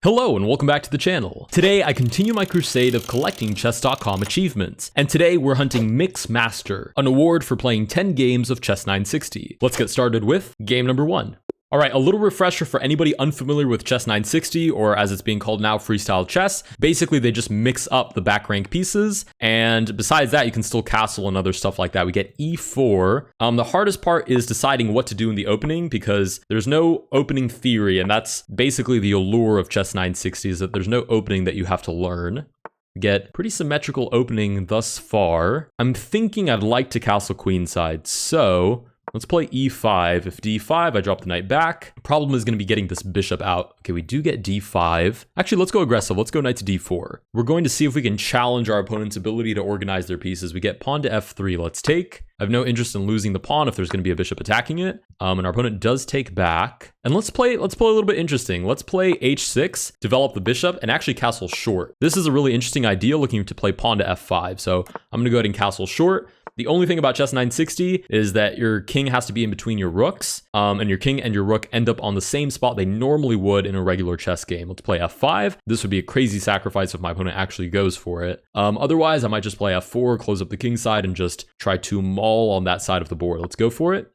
Hello and welcome back to the channel. Today I continue my crusade of collecting chess.com achievements, and today we're hunting Mix Master, an award for playing 10 games of Chess 960. Let's get started with game number 1. Alright, a little refresher for anybody unfamiliar with Chess 960, or as it's being called now, freestyle chess. Basically, they just mix up the back rank pieces, and besides that, you can still castle and other stuff like that. We get e4. The hardest part is deciding what to do in the opening, because there's no opening theory, and that's basically the allure of Chess 960, is that there's no opening that you have to learn. Get pretty symmetrical opening thus far. I'm thinking I'd like to castle queenside, so let's play e5. If d5, I drop the knight back. Problem is going to be getting this bishop out. Okay, we do get d5. Actually, let's go aggressive. Let's go knight to d4. We're going to see if we can challenge our opponent's ability to organize their pieces. We get pawn to f3. Let's take. I have no interest in losing the pawn if there's going to be a bishop attacking it. And our opponent does take back. And let's play a little bit interesting. Let's play h6, develop the bishop, and actually castle short. This is a really interesting idea, looking to play pawn to f5. So I'm going to go ahead and castle short. The only thing about Chess 960 is that your king has to be in between your rooks, and your king and your rook end up on the same spot they normally would in a regular chess game. Let's play f5. This would be a crazy sacrifice if my opponent actually goes for it. Otherwise, I might just play f4, close up the king side, and just try to maul on that side of the board. Let's go for it.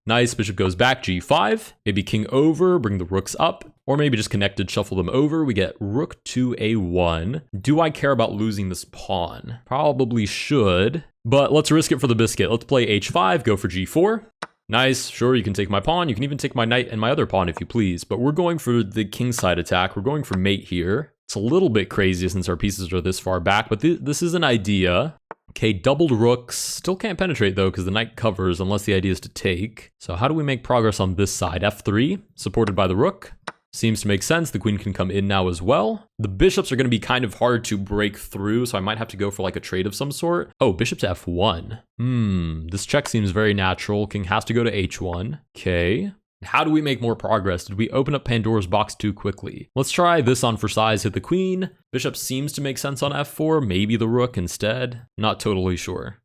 Nice, bishop goes back, g5, maybe king over, bring the rooks up, or maybe just connected, shuffle them over. We get rook to a1. Do I care about losing this pawn? Probably should, but let's risk it for the biscuit. Let's play h5, go for g4. Nice, sure, you can take my pawn. You can even take my knight and my other pawn if you please, but we're going for the kingside attack. We're going for mate here. It's a little bit crazy since our pieces are this far back, but this is an idea. Okay, doubled rooks. Still can't penetrate though, because the knight covers unless the idea is to take. So how do we make progress on this side? f3, supported by the rook. Seems to make sense. The queen can come in now as well. The bishops are going to be kind of hard to break through, so I might have to go for like a trade of some sort. Oh, bishop to f1. This check seems very natural. King has to go to h1. Okay. How do we make more progress? Did we open up Pandora's box too quickly? Let's try this on for size, hit the queen. Bishop seems to make sense on f4, maybe the rook instead. Not totally sure.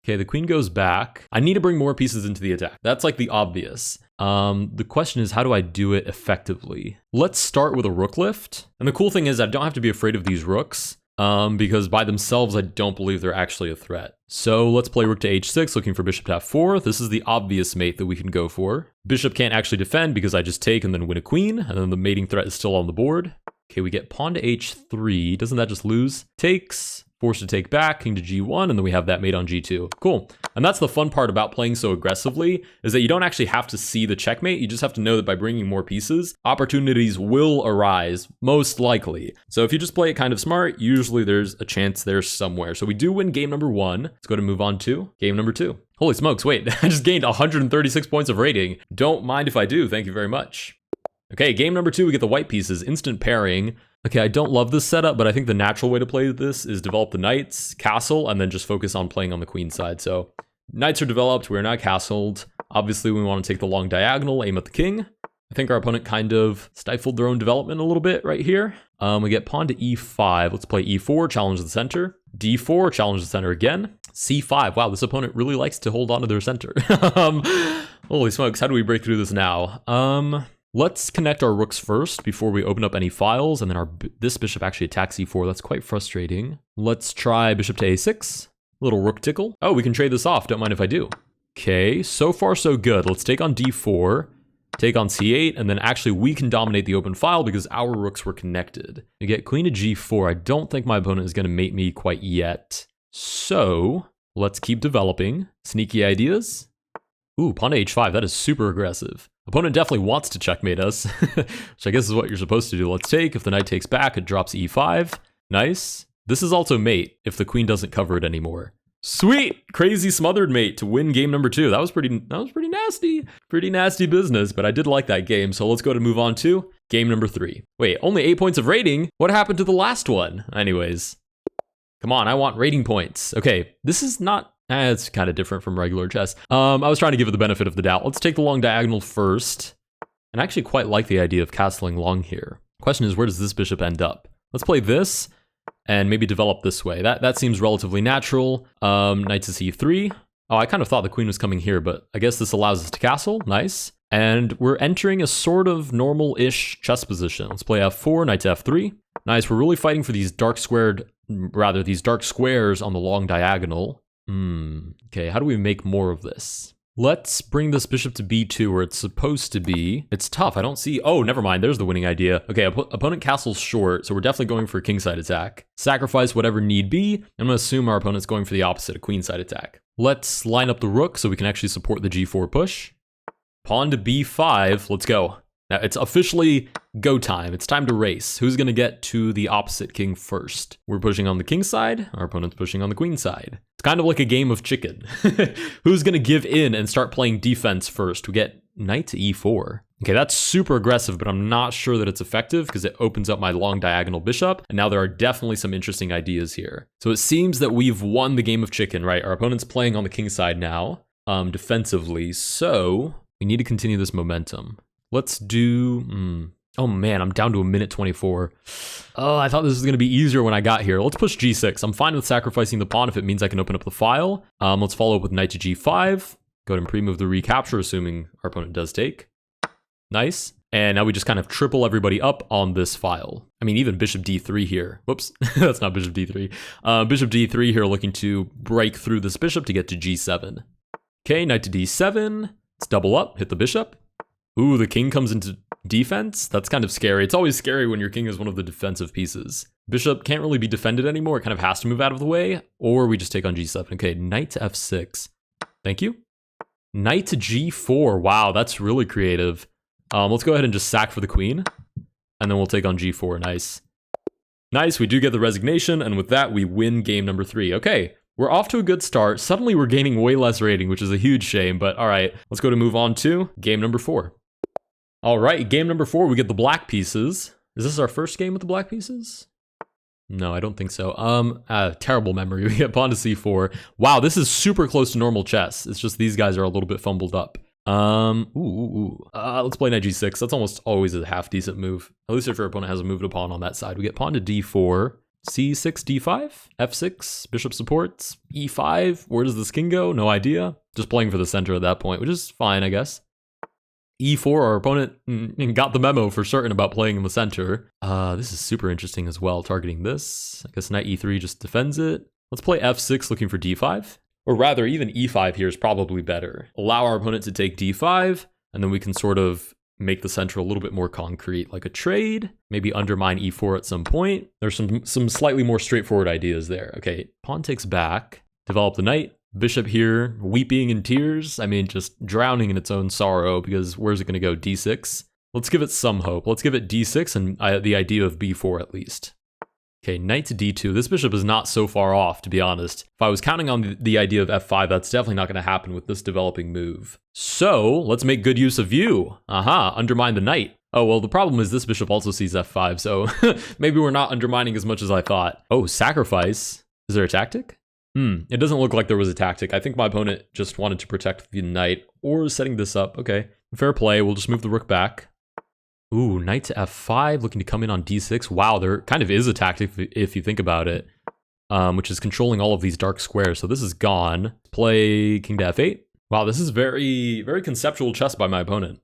Okay, the queen goes back. I need to bring more pieces into the attack. That's like the obvious. The question is, how do I do it effectively? Let's start with a rook lift. And the cool thing is I don't have to be afraid of these rooks. Because by themselves, I don't believe they're actually a threat. So let's play rook to h6, looking for bishop to f4. This is the obvious mate that we can go for. Bishop can't actually defend because I just take and then win a queen, and then the mating threat is still on the board. Okay, we get pawn to h3. Doesn't that just lose? Takes. Forced to take back, king to g1, and then we have that mate on g2. Cool. And that's the fun part about playing so aggressively, is that you don't actually have to see the checkmate. You just have to know that by bringing more pieces, opportunities will arise, most likely. So if you just play it kind of smart, usually there's a chance there somewhere. So we do win game number 1. Let's go to move on to game number 2. Holy smokes, wait, I just gained 136 points of rating. Don't mind if I do, thank you very much. Okay, game number 2, we get the white pieces, instant pairing. Okay, I don't love this setup, but I think the natural way to play this is develop the knights, castle, and then just focus on playing on the queen side. So knights are developed, we're not castled. Obviously, we want to take the long diagonal, aim at the king. I think our opponent kind of stifled their own development a little bit right here. We get pawn to e5. Let's play e4, challenge the center. d4, challenge the center again. c5. Wow, this opponent really likes to hold on to their center. Holy smokes, how do we break through this now? Let's connect our rooks first before we open up any files, and then this bishop actually attacks e4. That's quite frustrating. Let's try bishop to a6. Little rook tickle. Oh, we can trade this off. Don't mind if I do. Okay, so far so good. Let's take on d4, take on c8, and then actually we can dominate the open file because our rooks were connected. We get queen to g4. I don't think my opponent is going to mate me quite yet. So let's keep developing. Sneaky ideas. Ooh, pawn to h5. That is super aggressive. Opponent definitely wants to checkmate us, which I guess is what you're supposed to do. Let's take. If the knight takes back, it drops e5. Nice. This is also mate if the queen doesn't cover it anymore. Sweet! Crazy smothered mate to win game number 2. That was pretty nasty. Pretty nasty business, but I did like that game. So let's go to move on to game number 3. Wait, only 8 points of rating? What happened to the last one? Anyways. Come on, I want rating points. Okay, this is not... it's kind of different from regular chess. I was trying to give it the benefit of the doubt. Let's take the long diagonal first. And I actually quite like the idea of castling long here. Question is, where does this bishop end up? Let's play this and maybe develop this way. That seems relatively natural. Knight to c3. Oh, I kind of thought the queen was coming here, but I guess this allows us to castle. Nice. And we're entering a sort of normal-ish chess position. Let's play f4, knight to f3. Nice, we're really fighting for these dark squares on the long diagonal. Okay, how do we make more of this? Let's bring this bishop to b2 where it's supposed to be. It's tough, I don't see, oh, never mind, there's the winning idea. Okay, opponent castle's short, so we're definitely going for a kingside attack. Sacrifice whatever need be. I'm gonna assume our opponent's going for the opposite, a queenside attack. Let's line up the rook so we can actually support the g4 push. Pawn to b5, let's go. Now it's officially go time. It's time to race. Who's gonna get to the opposite king first? We're pushing on the king side. Our opponent's pushing on the queen side. It's kind of like a game of chicken. Who's gonna give in and start playing defense first? We get knight to e4. Okay, that's super aggressive, but I'm not sure that it's effective because it opens up my long diagonal bishop. And now there are definitely some interesting ideas here. So it seems that we've won the game of chicken, right? Our opponent's playing on the king side now, defensively. So we need to continue this momentum. Let's do, oh man, I'm down to a minute 24. Oh, I thought this was gonna be easier when I got here. Let's push g6. I'm fine with sacrificing the pawn if it means I can open up the file. Let's follow up with knight to g5. Go ahead and pre-move the recapture, assuming our opponent does take. Nice. And now we just kind of triple everybody up on this file. I mean, even bishop d3 here. Whoops, that's not bishop d3. Bishop d3 here looking to break through this bishop to get to g7. Okay, knight to d7. Let's double up, hit the bishop. Ooh, the king comes into defense? That's kind of scary. It's always scary when your king is one of the defensive pieces. Bishop can't really be defended anymore. It kind of has to move out of the way, or we just take on g7. Okay, knight to f6. Thank you. Knight to g4. Wow, that's really creative. Let's go ahead and just sack for the queen, and then we'll take on g4. Nice. Nice, we do get the resignation, and with that, we win game number 3. Okay, we're off to a good start. Suddenly, we're gaining way less rating, which is a huge shame, but all right. Let's go to move on to game number 4. All right, game number 4, we get the black pieces. Is this our first game with the black pieces? No, I don't think so. Terrible memory. We get pawn to c4. Wow, this is super close to normal chess. It's just these guys are a little bit fumbled up. Let's play knight g6. That's almost always a half decent move. At least if your opponent has a moved a pawn on that side. We get pawn to d4, c6, d5, f6, bishop supports, e5. Where does this king go? No idea. Just playing for the center at that point, which is fine, I guess. e4, our opponent got the memo for certain about playing in the center. This is super interesting as well, targeting this. I guess knight e3 just defends it. Let's play f6 looking for d5. Or rather, even e5 here is probably better. Allow our opponent to take d5, and then we can sort of make the center a little bit more concrete, like a trade, maybe undermine e4 at some point. There's some slightly more straightforward ideas there. Okay, pawn takes back, develop the knight. Bishop here, weeping in tears. I mean, just drowning in its own sorrow because where's it going to go? d6. Let's give it some hope. Let's give it d6 and the idea of b4 at least. Okay, knight to d2. This bishop is not so far off, to be honest. If I was counting on the idea of f5, that's definitely not going to happen with this developing move. So let's make good use of you. Undermine the knight. Oh, well, the problem is this bishop also sees f5, so maybe we're not undermining as much as I thought. Oh, sacrifice. Is there a tactic? It doesn't look like there was a tactic. I think my opponent just wanted to protect the knight or setting this up. Okay, fair play. We'll just move the rook back. Ooh, knight to f5, looking to come in on d6. Wow, there kind of is a tactic if you think about it, which is controlling all of these dark squares. So this is gone. Play king to f8. Wow, this is very, very conceptual chess by my opponent.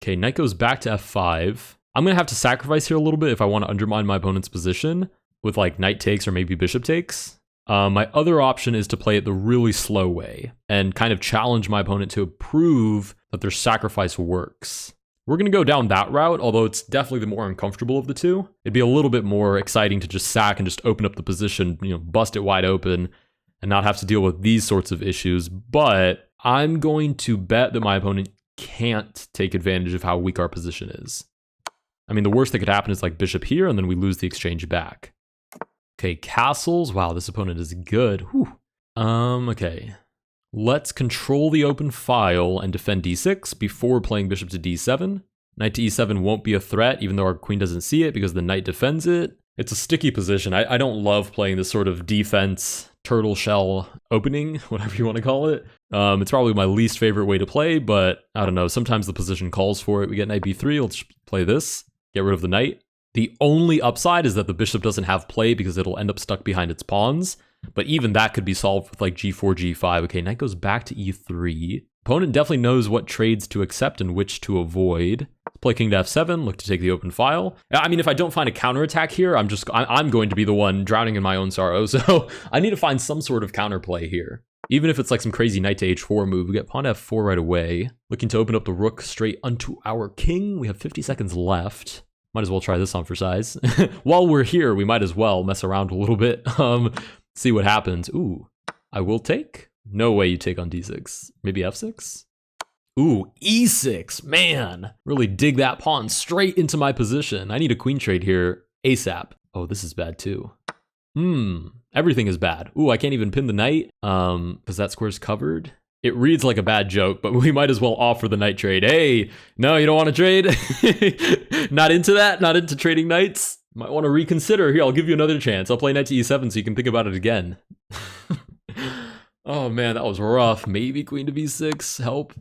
Okay, knight goes back to f5. I'm going to have to sacrifice here a little bit if I want to undermine my opponent's position with like knight takes or maybe bishop takes. My other option is to play it the really slow way and kind of challenge my opponent to prove that their sacrifice works. We're going to go down that route, although it's definitely the more uncomfortable of the two. It'd be a little bit more exciting to just sack and just open up the position, bust it wide open and not have to deal with these sorts of issues. But I'm going to bet that my opponent can't take advantage of how weak our position is. I mean, the worst that could happen is like bishop here, and then we lose the exchange back. Okay, castles. Wow, this opponent is good. Whew. Okay. Let's control the open file and defend d6 before playing bishop to d7. Knight to e7 won't be a threat, even though our queen doesn't see it because the knight defends it. It's a sticky position. I don't love playing this sort of defense turtle shell opening, whatever you want to call it. It's probably my least favorite way to play, but I don't know. Sometimes the position calls for it. We get knight b3. Let's play this. Get rid of the knight. The only upside is that the bishop doesn't have play because it'll end up stuck behind its pawns. But even that could be solved with like g4, g5. Okay, knight goes back to e3. Opponent definitely knows what trades to accept and which to avoid. Play king to f7, look to take the open file. I mean, if I don't find a counterattack here, I'm going to be the one drowning in my own sorrow. So I need to find some sort of counterplay here. Even if it's like some crazy knight to h4 move, we get pawn to f4 right away. Looking to open up the rook straight onto our king. We have 50 seconds left. Might as well try this on for size. While we're here, we might as well mess around a little bit. See what happens. Ooh, I will take. No way you take on d6. Maybe f6? Ooh, e6, man. Really dig that pawn straight into my position. I need a queen trade here ASAP. Oh, this is bad too. Everything is bad. Ooh, I can't even pin the knight because that square's covered. It reads like a bad joke, but we might as well offer the knight trade. Hey, no, you don't want to trade? Not into that? Not into trading knights? Might want to reconsider. Here, I'll give you another chance. I'll play knight to e7 so you can think about it again. Oh man, that was rough. Maybe queen to b6, help.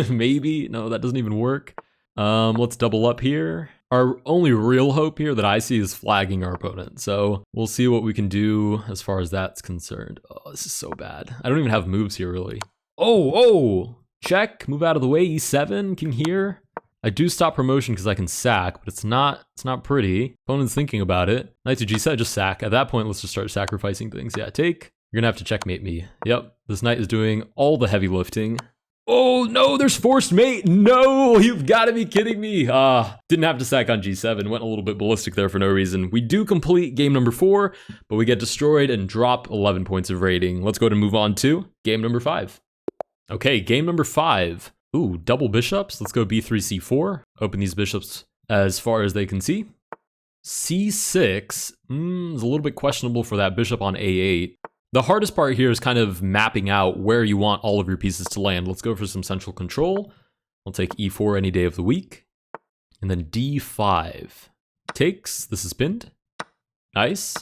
Maybe, no, that doesn't even work. Let's double up here. Our only real hope here that I see is flagging our opponent. So we'll see what we can do as far as that's concerned. Oh, this is so bad. I don't even have moves here really. Oh, check, move out of the way, e7, king here. I do stop promotion because I can sack, but it's not pretty. Opponent's thinking about it. Knight to g7, just sack. At that point, let's just start sacrificing things. Yeah, take. You're gonna have to checkmate me. Yep, this knight is doing all the heavy lifting. Oh no, there's forced mate. No, you've got to be kidding me. Didn't have to sack on g7. Went a little bit ballistic there for no reason. We do complete game number 4, but we get destroyed and drop 11 points of rating. Let's go ahead and move on to game number 5. Okay, game number 5. Ooh, double bishops. Let's go b3, c4. Open these bishops as far as they can see. c6 is a little bit questionable for that bishop on a8. The hardest part here is kind of mapping out where you want all of your pieces to land. Let's go for some central control. I'll take e4 any day of the week. And then d5. Takes. This is pinned. Nice.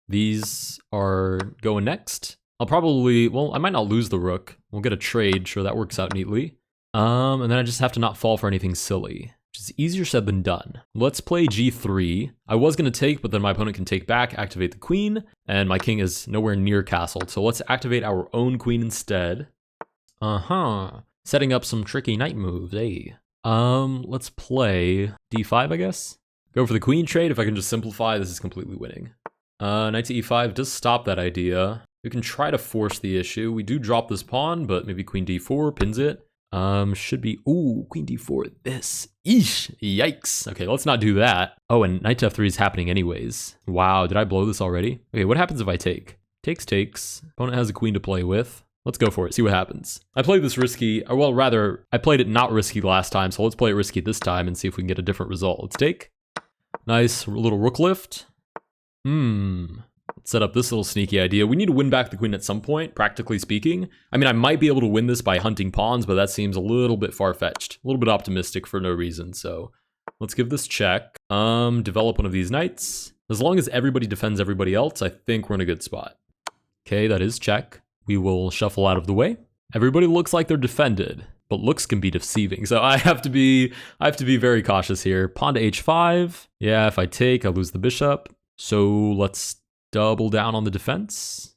These are going next. I'll probably, well, I might not lose the rook. We'll get a trade. Sure, that works out neatly. And then I just have to not fall for anything silly, which is easier said than done. Let's play g3. I was going to take, but then my opponent can take back, activate the queen, and my king is nowhere near castled. So let's activate our own queen instead. Setting up some tricky knight moves, hey. Let's play d5, I guess. Go for the queen trade. If I can just simplify, this is completely winning. Knight to e5 does stop that idea. We can try to force the issue. We do drop this pawn, but maybe queen d4 pins it. Should be, ooh, queen d4, this, eesh, yikes. Okay, let's not do that. Oh, and knight to f3 is happening anyways. Wow, did I blow this already? Okay, what happens if I take? Takes. Opponent has a queen to play with. Let's go for it, see what happens. I played this risky, or well, rather, I played it not risky last time, so let's play it risky this time and see if we can get a different result. Let's take. Nice little rook lift. Let's set up this little sneaky idea. We need to win back the queen at some point, practically speaking. I mean, I might be able to win this by hunting pawns, but that seems a little bit far-fetched. A little bit optimistic for no reason, so let's give this check. Develop one of these knights. As long as everybody defends everybody else, I think we're in a good spot. Okay, that is check. We will shuffle out of the way. Everybody looks like they're defended, but looks can be deceiving, so I have to be very cautious here. Pawn to h5. Yeah, if I take, I lose the bishop. So let's double down on the defense.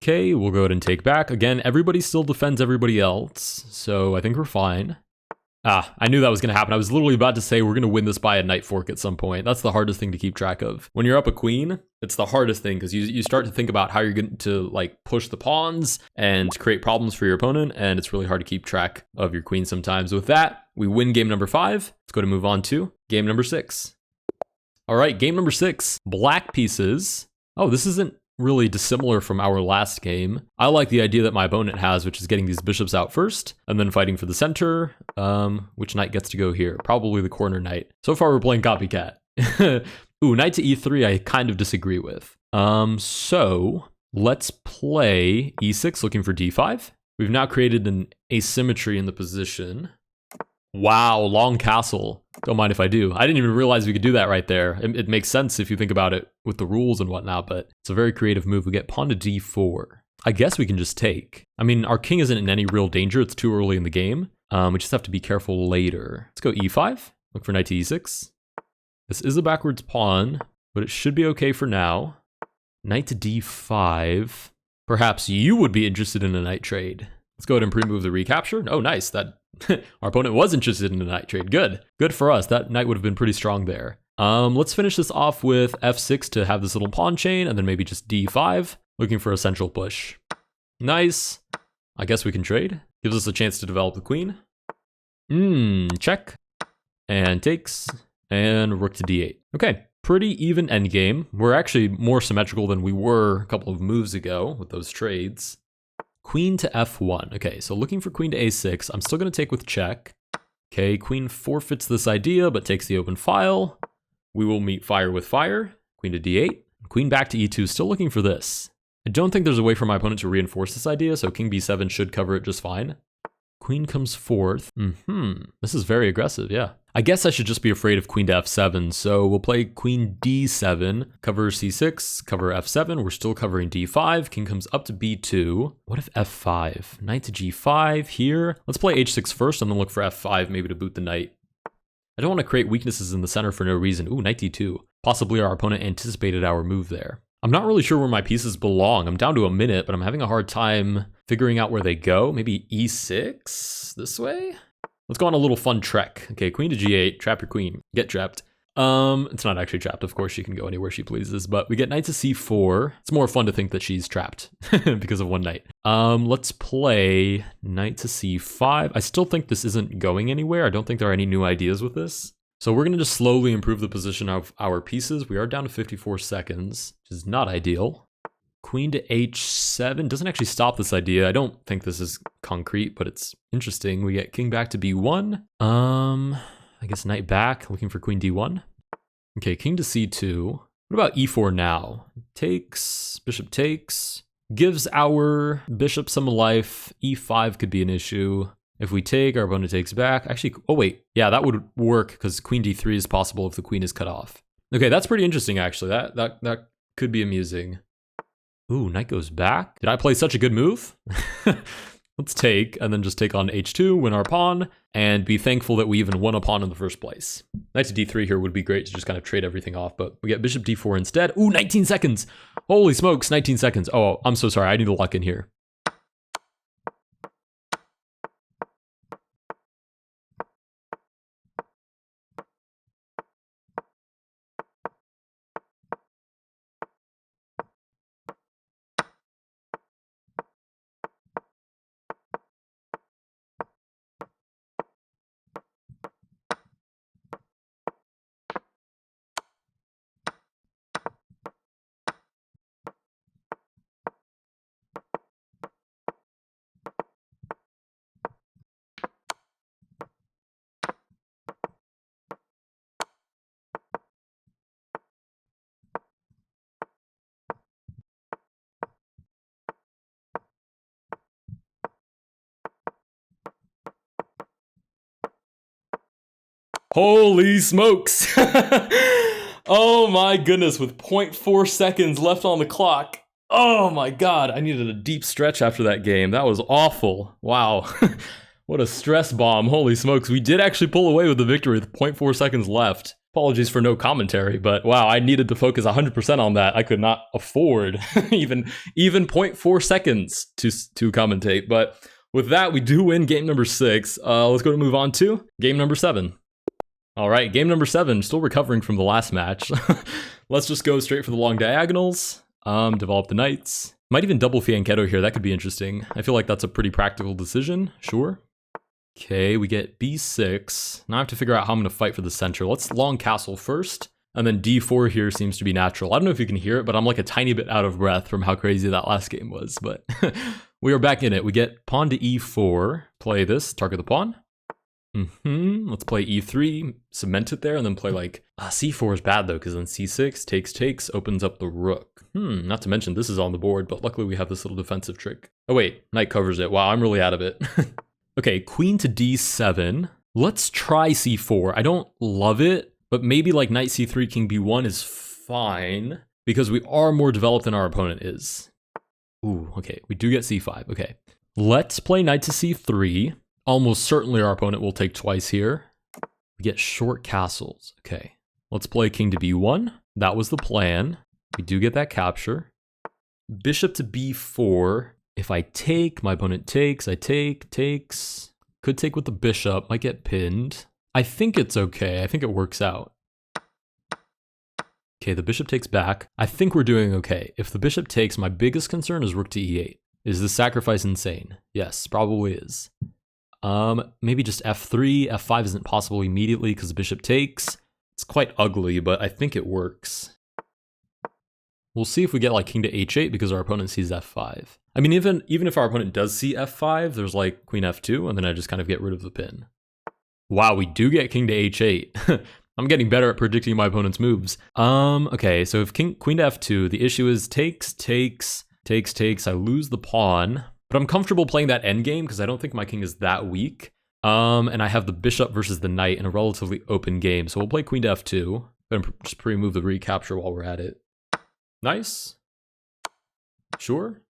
Okay, we'll go ahead and take back. Again, everybody still defends everybody else, so I think we're fine. I knew that was going to happen. I was literally about to say we're going to win this by a knight fork at some point. That's the hardest thing to keep track of. When you're up a queen, it's the hardest thing because you start to think about how you're going to like push the pawns and create problems for your opponent, and it's really hard to keep track of your queen sometimes. With that, we win game number 5. Let's go to move on to game number 6. All right, game number 6, black pieces. Oh, this isn't really dissimilar from our last game. I like the idea that my opponent has, which is getting these bishops out first and then fighting for the center. Which knight gets to go here? Probably the corner knight. So far, we're playing copycat. Ooh, knight to e3, I kind of disagree with. So let's play e6, looking for d5. We've now created an asymmetry in the position. Wow, long castle. Don't mind if I do. I didn't even realize we could do that right there. It makes sense if you think about it with the rules and whatnot, but it's a very creative move. We get pawn to d4. I guess we can just take. I mean, our king isn't in any real danger. It's too early in the game. We just have to be careful later. Let's go e5. Look for knight to e6. This is a backwards pawn, but it should be okay for now. Knight to d5. Perhaps you would be interested in a knight trade. Let's go ahead and pre-move the recapture. Oh, nice. That our opponent was interested in a knight trade. Good. Good for us. That knight would have been pretty strong there. Let's finish this off with f6 to have this little pawn chain, and then maybe just d5, looking for a central push. Nice. I guess we can trade. Gives us a chance to develop the queen. Check. And takes. And rook to d8. Okay, pretty even endgame. We're actually more symmetrical than we were a couple of moves ago with those trades. Queen to f1. Okay, so looking for queen to a6. I'm still going to take with check. Okay, queen forfeits this idea, but takes the open file. We will meet fire with fire. Queen to d8. Queen back to e2. Still looking for this. I don't think there's a way for my opponent to reinforce this idea, so king b7 should cover it just fine. Queen comes fourth. This is very aggressive, yeah. I guess I should just be afraid of queen to f7, so we'll play queen d7, cover c6, cover f7, we're still covering d5, king comes up to b2. What if f5? Knight to g5 here. Let's play h6 first and then look for f5 maybe to boot the knight. I don't want to create weaknesses in the center for no reason. Ooh, knight d2. Possibly our opponent anticipated our move there. I'm not really sure where my pieces belong. I'm down to a minute, but I'm having a hard time figuring out where they go. Maybe e6 this way? Let's go on a little fun trek. Okay, queen to g8, trap your queen, get trapped. It's not actually trapped, of course, she can go anywhere she pleases, but we get knight to c4. It's more fun to think that she's trapped because of one knight. Let's play knight to c5. I still think this isn't going anywhere. I don't think there are any new ideas with this. So we're gonna just slowly improve the position of our pieces. We are down to 54 seconds, which is not ideal. Queen to h7 doesn't actually stop this idea. I don't think this is concrete, but it's interesting. We get king back to b1. I guess knight back, looking for queen d1. Okay, king to c2. What about e4 now? Takes, bishop takes. Gives our bishop some life. e5 could be an issue. If we take, our opponent takes back. Actually, oh wait, yeah, that would work because queen d3 is possible if the queen is cut off. Okay, that's pretty interesting actually. That could be amusing. Ooh, knight goes back. Did I play such a good move? Let's take, and then just take on h2, win our pawn, and be thankful that we even won a pawn in the first place. Knight to d3 here would be great to just kind of trade everything off, but we get bishop d4 instead. Ooh, 19 seconds! Holy smokes, 19 seconds. Oh, I'm so sorry, I need to lock in here. Holy smokes! Oh my goodness, with 0.4 seconds left on the clock. Oh my god, I needed a deep stretch after that game. That was awful. Wow. What a stress bomb. Holy smokes, we did actually pull away with the victory with 0.4 seconds left. Apologies for no commentary, but wow, I needed to focus 100% on that. I could not afford even 0.4 seconds to commentate. But with that, we do win game number 6. Let's go to move on to game number 7. All right, game number 7, still recovering from the last match. Let's just go straight for the long diagonals, develop the knights. Might even double fianchetto here, that could be interesting. I feel like that's a pretty practical decision, sure. Okay, we get b6. Now I have to figure out how I'm gonna fight for the center. Let's long castle first, and then d4 here seems to be natural. I don't know if you can hear it, but I'm like a tiny bit out of breath from how crazy that last game was, but we are back in it. We get pawn to e4, play this, target the pawn. Let's play e3, cement it there, and then play like c4 is bad though, because then c6 takes, opens up the rook. Not to mention this is on the board, but luckily we have this little defensive trick. Oh wait, knight covers it. Wow, I'm really out of it. Okay, queen to d7. Let's try c4. I don't love it, but maybe like knight c3, king b1 is fine because we are more developed than our opponent is. Ooh, okay, we do get c5. Okay, let's play knight to c3. Almost certainly our opponent will take twice here. We get short castles. Okay, let's play king to b1. That was the plan. We do get that capture. Bishop to b4. If I take, my opponent takes, I take, takes. Could take with the bishop, might get pinned. I think it's okay, I think it works out. Okay, the bishop takes back. I think we're doing okay. If the bishop takes, my biggest concern is rook to e8. Is this sacrifice insane? Yes, probably is. Maybe just f3, f5 isn't possible immediately because the bishop takes. It's quite ugly, but I think it works. We'll see if we get like king to h8 because our opponent sees f5. I mean, even if our opponent does see f5, there's like queen f2, and then I just kind of get rid of the pin. Wow, we do get king to h8. I'm getting better at predicting my opponent's moves. Okay, so if queen to f2, the issue is takes, takes, takes, takes. I lose the pawn, but I'm comfortable playing that endgame because I don't think my king is that weak. And I have the bishop versus the knight in a relatively open game, so we'll play queen to f2 and just pre-move the recapture while we're at it. Nice. Sure.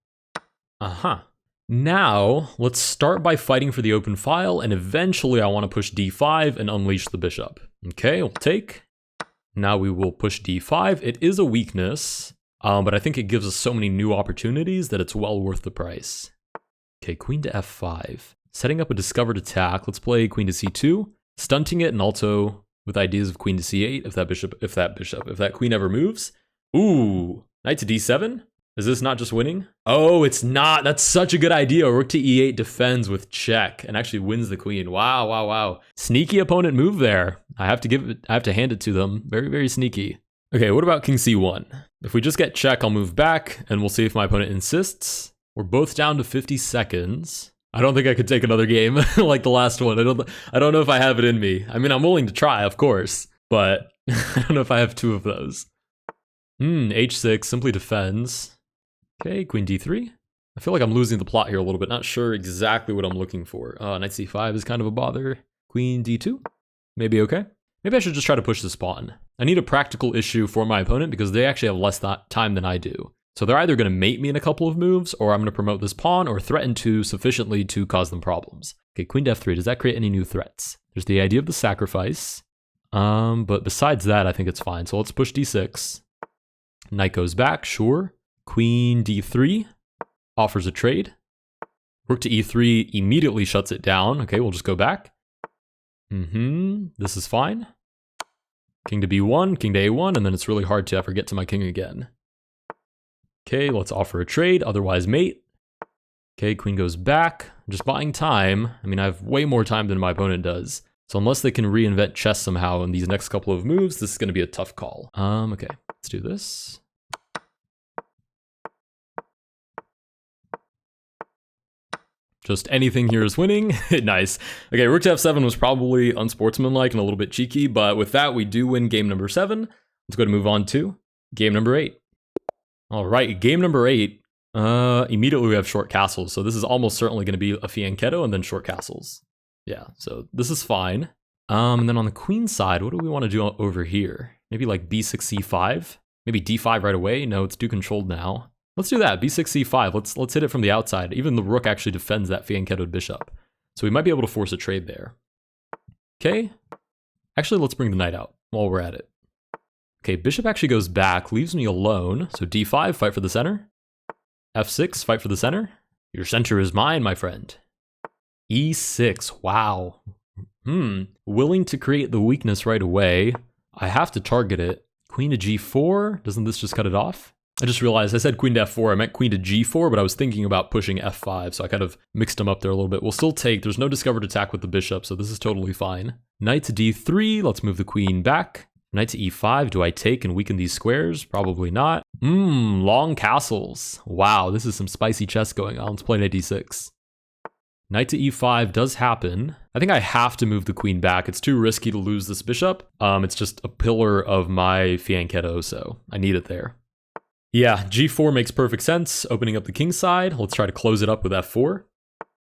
Now, let's start by fighting for the open file, and eventually I want to push d5 and unleash the bishop. Okay, we'll take. Now we will push d5. It is a weakness, but I think it gives us so many new opportunities that it's well worth the price. Okay, queen to f5. Setting up a discovered attack. Let's play queen to c2, stunting it, and also with ideas of queen to c8 if that queen ever moves. Ooh, knight to d7? Is this not just winning? Oh, it's not. That's such a good idea. Rook to e8 defends with check and actually wins the queen. Wow, wow, wow. Sneaky opponent move there. I have to hand it to them. Very, very sneaky. Okay, what about king c1? If we just get check, I'll move back and we'll see if my opponent insists. We're both down to 50 seconds. I don't think I could take another game like the last one. I don't know if I have it in me. I mean, I'm willing to try, of course, but I don't know if I have two of those. H6 simply defends. Okay, queen d3. I feel like I'm losing the plot here a little bit. Not sure exactly what I'm looking for. Knight c5 is kind of a bother. Queen d2. Maybe okay. Maybe I should just try to push this pawn. I need a practical issue for my opponent because they actually have less time than I do. So they're either going to mate me in a couple of moves, or I'm going to promote this pawn or threaten to sufficiently to cause them problems. Okay, queen to f3. Does that create any new threats? There's the idea of the sacrifice. But besides that, I think it's fine. So let's push d6. Knight goes back, sure. Queen d3 offers a trade. Rook to e3 immediately shuts it down. Okay, we'll just go back. This is fine. King to b1, king to a1, and then it's really hard to ever get to my king again. Okay, let's offer a trade, otherwise mate. Okay, queen goes back. I'm just buying time. I mean, I have way more time than my opponent does. So unless they can reinvent chess somehow in these next couple of moves, this is going to be a tough call. Okay, let's do this. Just anything here is winning. Nice. Okay, rook to f7 was probably unsportsmanlike and a little bit cheeky, but with that, we do win game number 7. Let's go ahead and move on to game number 8. All right, game number 8. Immediately we have short castles, so this is almost certainly going to be a fianchetto and then short castles. Yeah, so this is fine. And then on the queen side, what do we want to do over here? Maybe like b6, c5? Maybe d5 right away? No, it's do-controlled now. Let's do that, b6, c5. Let's hit it from the outside. Even the rook actually defends that fianchettoed bishop. So we might be able to force a trade there. Okay. Actually, let's bring the knight out while we're at it. Okay, bishop actually goes back, leaves me alone. So d5, fight for the center. f6, fight for the center. Your center is mine, my friend. e6, wow. Willing to create the weakness right away. I have to target it. Queen to g4, doesn't this just cut it off? I just realized I said queen to f4, I meant queen to g4, but I was thinking about pushing f5, so I kind of mixed them up there a little bit. We'll still take, there's no discovered attack with the bishop, so this is totally fine. Knight to d3, let's move the queen back. Knight to e5, do I take and weaken these squares? Probably not. Long castles. Wow, this is some spicy chess going on. Let's play knight d6. Knight to e5 does happen. I think I have to move the queen back. It's too risky to lose this bishop. It's just a pillar of my fianchetto, so I need it there. Yeah, g4 makes perfect sense. Opening up the king side. Let's try to close it up with f4.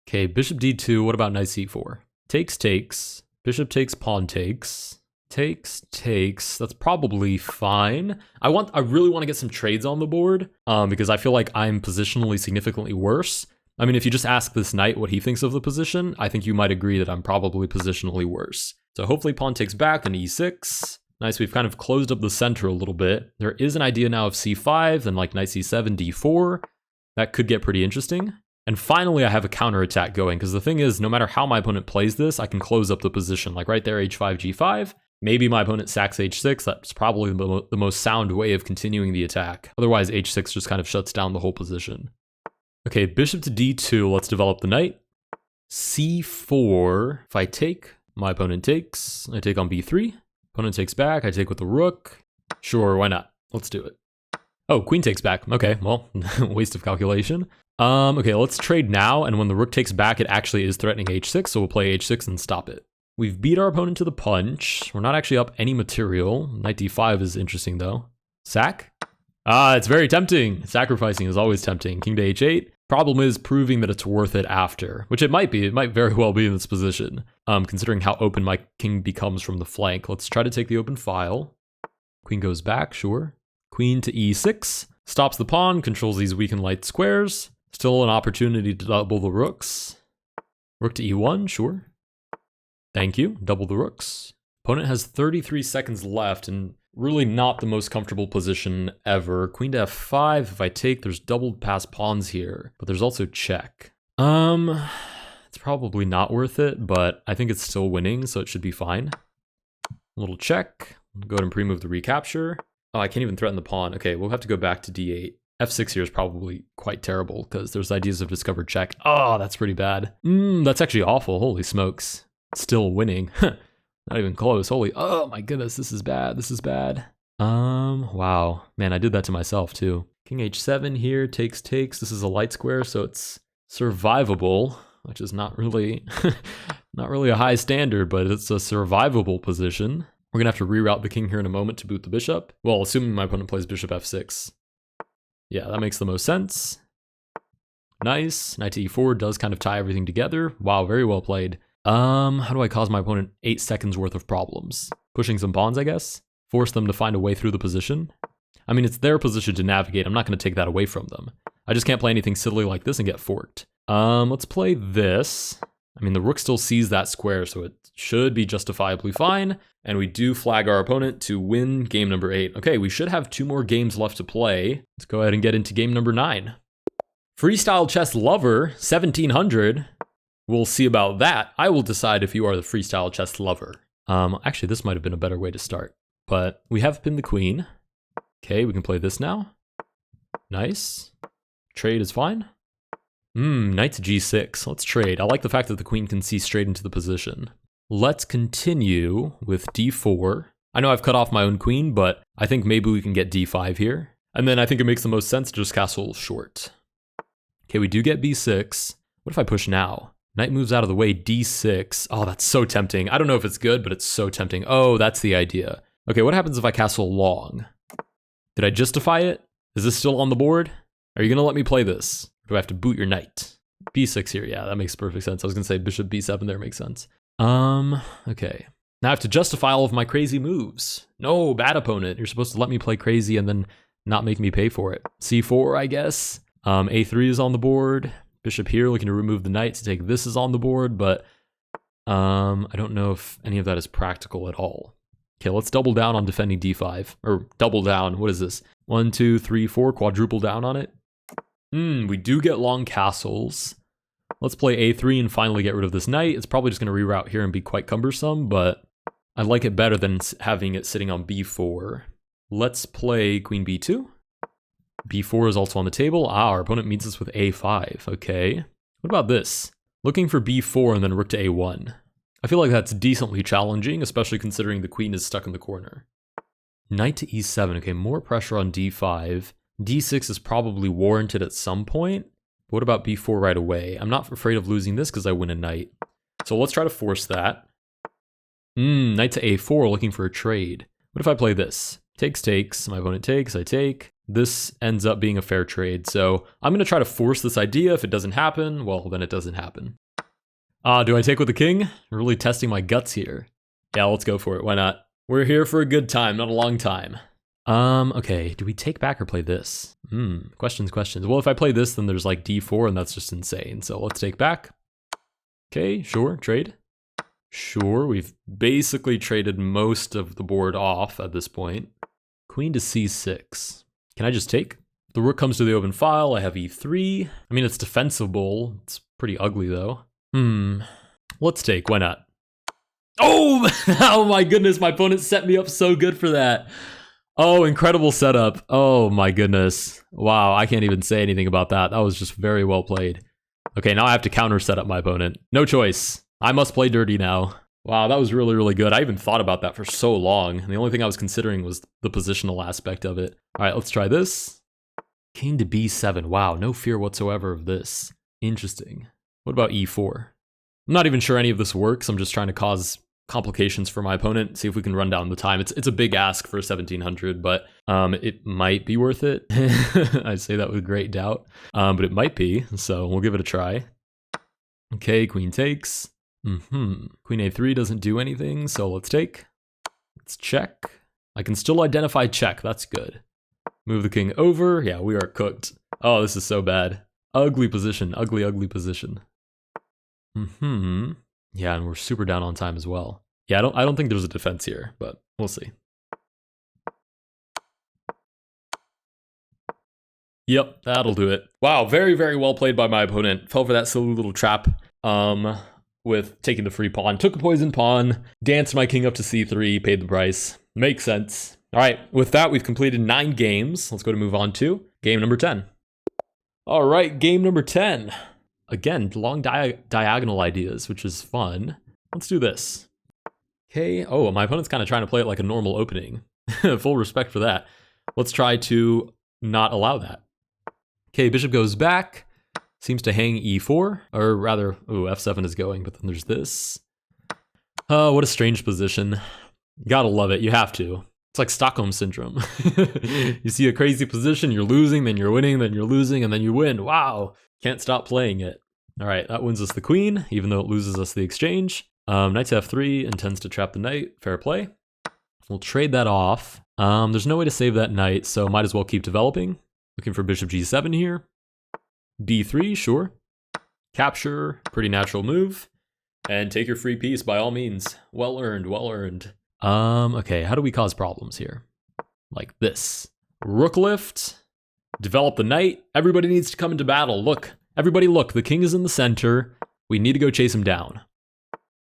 Okay, bishop d2. What about knight c4? Takes, takes. Bishop takes, pawn takes. Takes, takes. That's probably fine. I really want to get some trades on the board because I feel like I'm positionally significantly worse. I mean, if you just ask this knight what he thinks of the position, I think you might agree that I'm probably positionally worse. So hopefully pawn takes back and e6. Nice, we've kind of closed up the center a little bit. There is an idea now of c5, then like knight c7, d4. That could get pretty interesting. And finally, I have a counterattack going, because the thing is, no matter how my opponent plays this, I can close up the position. Like right there, h5, g5. Maybe my opponent sacks h6. That's probably the most sound way of continuing the attack. Otherwise, h6 just kind of shuts down the whole position. Okay, bishop to d2. Let's develop the knight. c4. If I take, my opponent takes. I take on b3. Opponent takes back. I take with the rook. Sure, why not? Let's do it. Oh, queen takes back. Okay, well, waste of calculation. Okay, let's trade now, and when the rook takes back, it actually is threatening h6, so we'll play h6 and stop it. We've beat our opponent to the punch. We're not actually up any material. Knight d5 is interesting, though. Sack? Ah, it's very tempting. Sacrificing is always tempting. King to h8. Problem is proving that it's worth it after, which it might be. It might very well be in this position, considering how open my king becomes from the flank. Let's try to take the open file. Queen goes back, sure. Queen to e6. Stops the pawn, controls these weak and light squares. Still an opportunity to double the rooks. Rook to e1, sure. Thank you, double the rooks. Opponent has 33 seconds left and really not the most comfortable position ever. Queen to f5, if I take, there's doubled past pawns here, but there's also check. It's probably not worth it, but I think it's still winning, so it should be fine. A little check, go ahead and pre-move the recapture. Oh, I can't even threaten the pawn. Okay, we'll have to go back to d8. f6 here is probably quite terrible because there's ideas of discovered check. Oh, that's pretty bad. That's actually awful. Holy smokes. Still winning. Not even close. Holy, oh my goodness, this is bad. This is bad. Wow. Man, I did that to myself too. King h7 here, takes. This is a light square, so it's survivable, which is not really, not really a high standard, but it's a survivable position. We're gonna have to reroute the king here in a moment to boot the bishop. Well, assuming my opponent plays bishop f6. Yeah, that makes the most sense. Nice. Knight to e4 does kind of tie everything together. Wow, very well played. How do I cause my opponent 8 seconds worth of problems? Pushing some pawns, I guess? Force them to find a way through the position? I mean, it's their position to navigate. I'm not going to take that away from them. I just can't play anything silly like this and get forked. Let's play this. I mean, the rook still sees that square, so it should be justifiably fine. And we do flag our opponent to win game number 8. Okay, we should have 2 more games left to play. Let's go ahead and get into game number 9. Freestyle chess lover, 1700. We'll see about that. I will decide if you are the freestyle chess lover. Actually, this might have been a better way to start. But we have pinned the queen. Okay, we can play this now. Nice. Trade is fine. Knight to g6. Let's trade. I like the fact that the queen can see straight into the position. Let's continue with d4. I know I've cut off my own queen, but I think maybe we can get d5 here. And then I think it makes the most sense to just castle short. Okay, we do get b6. What if I push now? Knight moves out of the way, d6. Oh, that's so tempting. I don't know if it's good, but it's so tempting. Oh, that's the idea. Okay, what happens if I castle long? Did I justify it? Is this still on the board? Are you gonna let me play this? Do I have to boot your knight? b6 here, yeah, that makes perfect sense. I was gonna say bishop b7 there makes sense. Okay. Now I have to justify all of my crazy moves. No, bad opponent. You're supposed to let me play crazy and then not make me pay for it. c4, I guess. a3 is on the board. Bishop here looking to remove the knight to take this is on the board, but I don't know if any of that is practical at all. Okay, let's double down on defending d5. Or double down, what is this? 1, 2, 3, 4, quadruple down on it. We do get long castles. Let's play a3 and finally get rid of this knight. It's probably just going to reroute here and be quite cumbersome, but I like it better than having it sitting on b4. Let's play queen b2. b4 is also on the table. Our opponent meets us with a5. Okay. What about this? Looking for b4 and then rook to a1. I feel like that's decently challenging, especially considering the queen is stuck in the corner. Knight to e7. Okay, more pressure on d5. d6 is probably warranted at some point. But what about b4 right away? I'm not afraid of losing this because I win a knight. So let's try to force that. Knight to a4, looking for a trade. What if I play this? Takes. My opponent takes, I take. This ends up being a fair trade. So I'm going to try to force this idea. If it doesn't happen, well, then it doesn't happen. Do I take with the king? I'm really testing my guts here. Yeah, let's go for it. Why not? We're here for a good time, not a long time. Okay, do we take back or play this? Questions. Well, if I play this, then there's like d4, and that's just insane. So let's take back. Okay, sure, trade. Sure, we've basically traded most of the board off at this point. Queen to c6. Can I just take? The rook comes to the open file. I have e3. I mean, it's defensible. It's pretty ugly, though. Let's take. Why not? Oh! Oh my goodness, my opponent set me up so good for that. Oh, incredible setup. Oh my goodness. Wow, I can't even say anything about that. That was just very well played. Okay, now I have to counter set up my opponent. No choice. I must play dirty now. Wow, that was really, really good. I even thought about that for so long. And the only thing I was considering was the positional aspect of it. All right, let's try this. King to b7. Wow, no fear whatsoever of this. Interesting. What about e4? I'm not even sure any of this works. I'm just trying to cause complications for my opponent, see if we can run down the time. It's a big ask for 1700, but it might be worth it. I say that with great doubt, but it might be, so we'll give it a try. Okay, queen takes. Queen a3 doesn't do anything, so let's take. Let's check. I can still identify check, that's good. Move the king over. Yeah, we are cooked. Oh, this is so bad. Ugly position, ugly, ugly position. Yeah, and we're super down on time as well. Yeah, I don't think there's a defense here, but we'll see. Yep, that'll do it. Wow, very, very well played by my opponent. Fell for that silly little trap with taking the free pawn. Took a poison pawn, danced my king up to c3, paid the price. Makes sense. All right, with that, we've completed 9 games. Let's go to move on to game number 10. All right, game number 10. Again, long diagonal ideas, which is fun. Let's do this. Okay. Oh, my opponent's kind of trying to play it like a normal opening. Full respect for that. Let's try to not allow that. Okay, bishop goes back. Seems to hang e4, or rather, f7 is going, but then there's this. Oh, what a strange position. Gotta love it. You have to. It's like Stockholm Syndrome. You see a crazy position, you're losing, then you're winning, then you're losing, and then you win. Wow. Can't stop playing it. All right, that wins us the queen, even though it loses us the exchange. Knight to f3 intends to trap the knight. Fair play. We'll trade that off. There's no way to save that knight, so might as well keep developing. Looking for bishop g7 here. b3, sure. Capture, pretty natural move. And take your free piece by all means. Well earned, well earned. Okay, how do we cause problems here? Like this. Rook lift. Develop the knight. Everybody needs to come into battle. Look, everybody look, the king is in the center. We need to go chase him down.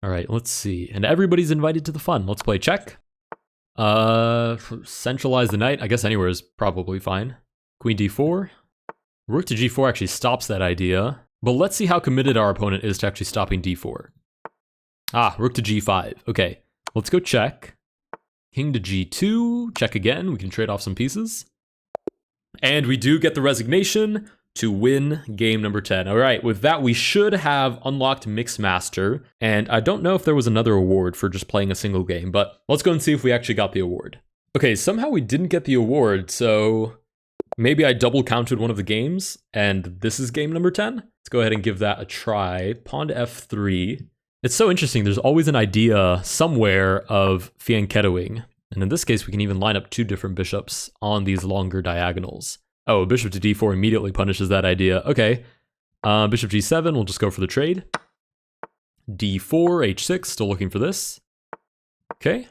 All right, let's see. And everybody's invited to the fun. Let's play check. Centralize the knight. I guess anywhere is probably fine. Queen d4. Rook to g4 actually stops that idea. But let's see how committed our opponent is to actually stopping d4. Ah, rook to g5. Okay, let's go check. King to g2. Check again. We can trade off some pieces. And we do get the resignation to win game number 10. All right, with that, we should have unlocked Mix Master. And I don't know if there was another award for just playing a single game, but let's go and see if we actually got the award. Okay, somehow we didn't get the award, so maybe I double counted one of the games, and this is game number 10. Let's go ahead and give that a try. Pawn to f3. It's so interesting. There's always an idea somewhere of fianchettoing. And in this case, we can even line up 2 different bishops on these longer diagonals. Oh, bishop to d4 immediately punishes that idea. Okay, bishop g7, we'll just go for the trade. d4, h6, still looking for this. Okay,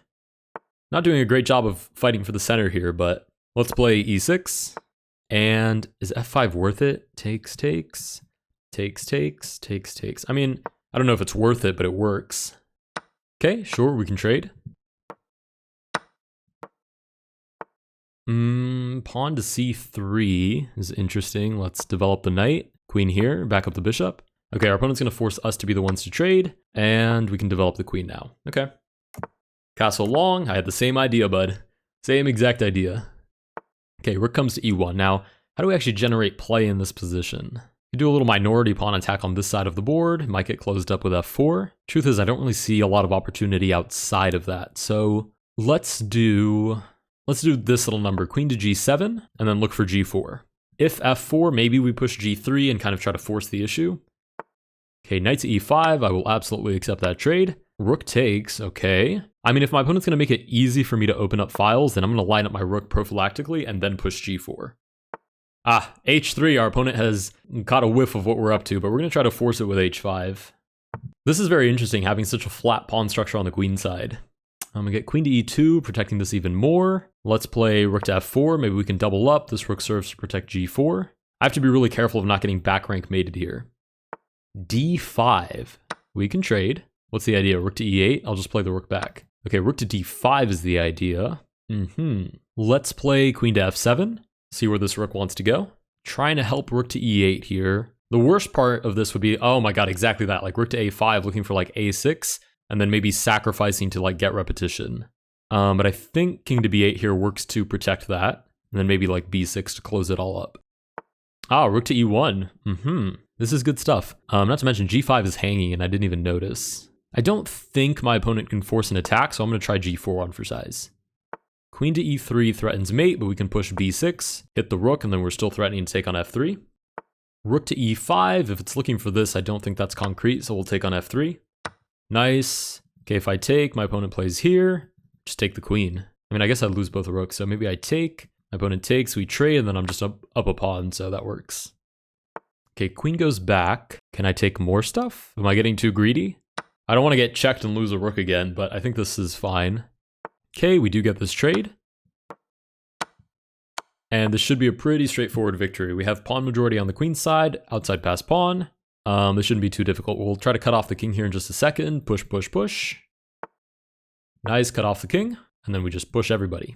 not doing a great job of fighting for the center here, but let's play e6. And is f5 worth it? Takes, takes, takes, takes, takes, takes. I mean, I don't know if it's worth it, but it works. Okay, sure, we can trade. Pawn to c3 is interesting. Let's develop the knight. Queen here, back up the bishop. Okay, our opponent's gonna force us to be the ones to trade, and we can develop the queen now. Okay. Castle long, I had the same idea, bud. Same exact idea. Okay, rook comes to e1. Now, how do we actually generate play in this position? You do a little minority pawn attack on this side of the board. Might get closed up with f4. Truth is, I don't really see a lot of opportunity outside of that. So let's do this little number, queen to g7, and then look for g4. If f4, maybe we push g3 and kind of try to force the issue. Okay, knight to e5, I will absolutely accept that trade. Rook takes, okay. I mean, if my opponent's gonna make it easy for me to open up files, then I'm gonna line up my rook prophylactically and then push g4. Ah, h3, our opponent has caught a whiff of what we're up to, but we're gonna try to force it with h5. This is very interesting, having such a flat pawn structure on the queen side. I'm gonna get queen to e2, protecting this even more. Let's play rook to f4. Maybe we can double up. This rook serves to protect g4. I have to be really careful of not getting back rank mated here. d5. We can trade. What's the idea? Rook to e8? I'll just play the rook back. Okay, rook to d5 is the idea. Let's play queen to f7. See where this rook wants to go. Trying to help rook to e8 here. The worst part of this would be, oh my god, exactly that. Like rook to a5, looking for like a6, and then maybe sacrificing to like get repetition. But I think king to b8 here works to protect that. And then maybe like b6 to close it all up. Ah, rook to e1. This is good stuff. Not to mention g5 is hanging and I didn't even notice. I don't think my opponent can force an attack, so I'm going to try g4 on for size. Queen to e3 threatens mate, but we can push b6, hit the rook, and then we're still threatening to take on f3. Rook to e5, if it's looking for this, I don't think that's concrete, so we'll take on f3. Nice. Okay, if I take, my opponent plays here. Just take the queen. I mean, I guess I'd lose both the rooks, so maybe I take, my opponent takes, we trade, and then I'm just up a pawn, so that works. Okay, queen goes back. Can I take more stuff? Am I getting too greedy? I don't want to get checked and lose a rook again, but I think this is fine. Okay, we do get this trade. And this should be a pretty straightforward victory. We have pawn majority on the queen side, outside pass pawn. This shouldn't be too difficult. We'll try to cut off the king here in just a second. Push, push, push. Nice, cut off the king. And then we just push everybody.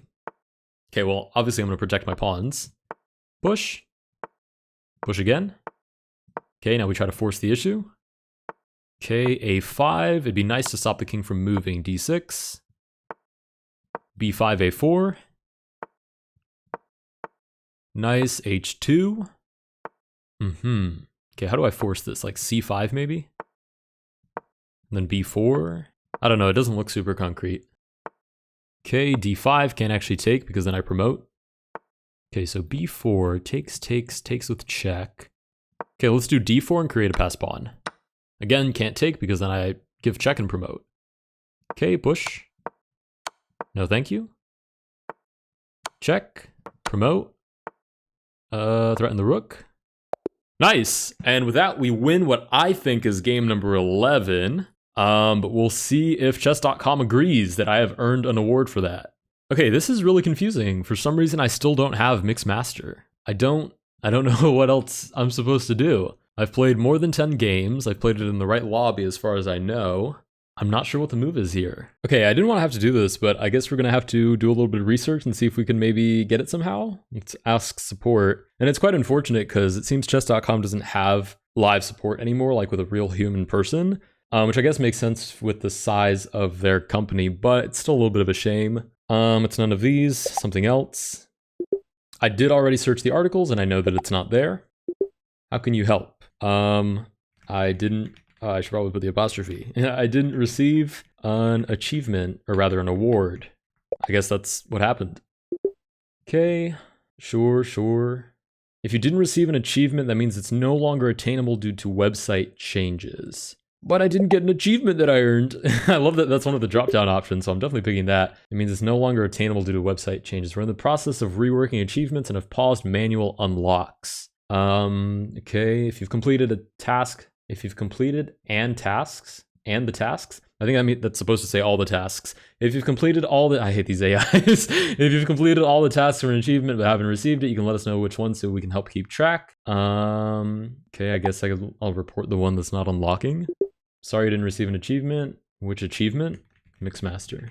Okay, well, obviously I'm going to protect my pawns. Push. Push again. Okay, now we try to force the issue. Okay, a5. It'd be nice to stop the king from moving. d6. b5, a4. Nice, h2. Okay, how do I force this? Like c5 maybe? And then b4. I don't know, it doesn't look super concrete. Okay, d5 can't actually take because then I promote. Okay, so b4 takes with check. Okay, let's do d4 and create a pass pawn. Again, can't take because then I give check and promote. Okay, push. No, thank you. Check. Promote. Threaten the rook. Nice! And with that, we win what I think is game number 11. But we'll see if chess.com agrees that I have earned an award for that. Okay, this is really confusing. For some reason, I still don't have Mixed Master. I don't know what else I'm supposed to do. I've played more than 10 games. I've played it in the right lobby as far as I know. I'm not sure what the move is here. Okay, I didn't want to have to do this, but I guess we're going to have to do a little bit of research and see if we can maybe get it somehow. Let's ask support. And it's quite unfortunate because it seems chess.com doesn't have live support anymore, like with a real human person, which I guess makes sense with the size of their company, but it's still a little bit of a shame. It's none of these, something else. I did already search the articles and I know that it's not there. How can you help? I didn't. I should probably put the apostrophe. I didn't receive an achievement, or rather an award. I guess that's what happened. Okay, sure. If you didn't receive an achievement, that means it's no longer attainable due to website changes. But I didn't get an achievement that I earned. I love that that's one of the drop-down options, so I'm definitely picking that. It means it's no longer attainable due to website changes. We're in the process of reworking achievements and have paused manual unlocks. Okay, if you've completed a task, if you've completed tasks, I think that's supposed to say all the tasks. If you've completed all the, I hate these AIs. If you've completed all the tasks for an achievement but haven't received it, you can let us know which one so we can help keep track. Okay, I guess I'll report the one that's not unlocking. Sorry you didn't receive an achievement. Which achievement? Mixed Master.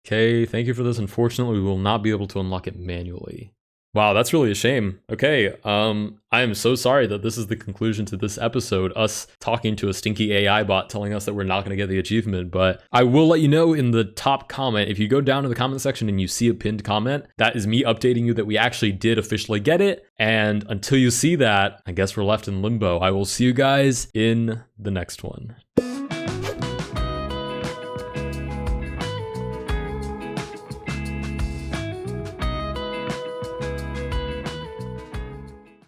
Okay, thank you for this. Unfortunately, we will not be able to unlock it manually. Wow, that's really a shame. Okay, I am so sorry that this is the conclusion to this episode, us talking to a stinky AI bot telling us that we're not going to get the achievement, but I will let you know in the top comment, if you go down to the comment section and you see a pinned comment, that is me updating you that we actually did officially get it, and until you see that, I guess we're left in limbo. I will see you guys in the next one.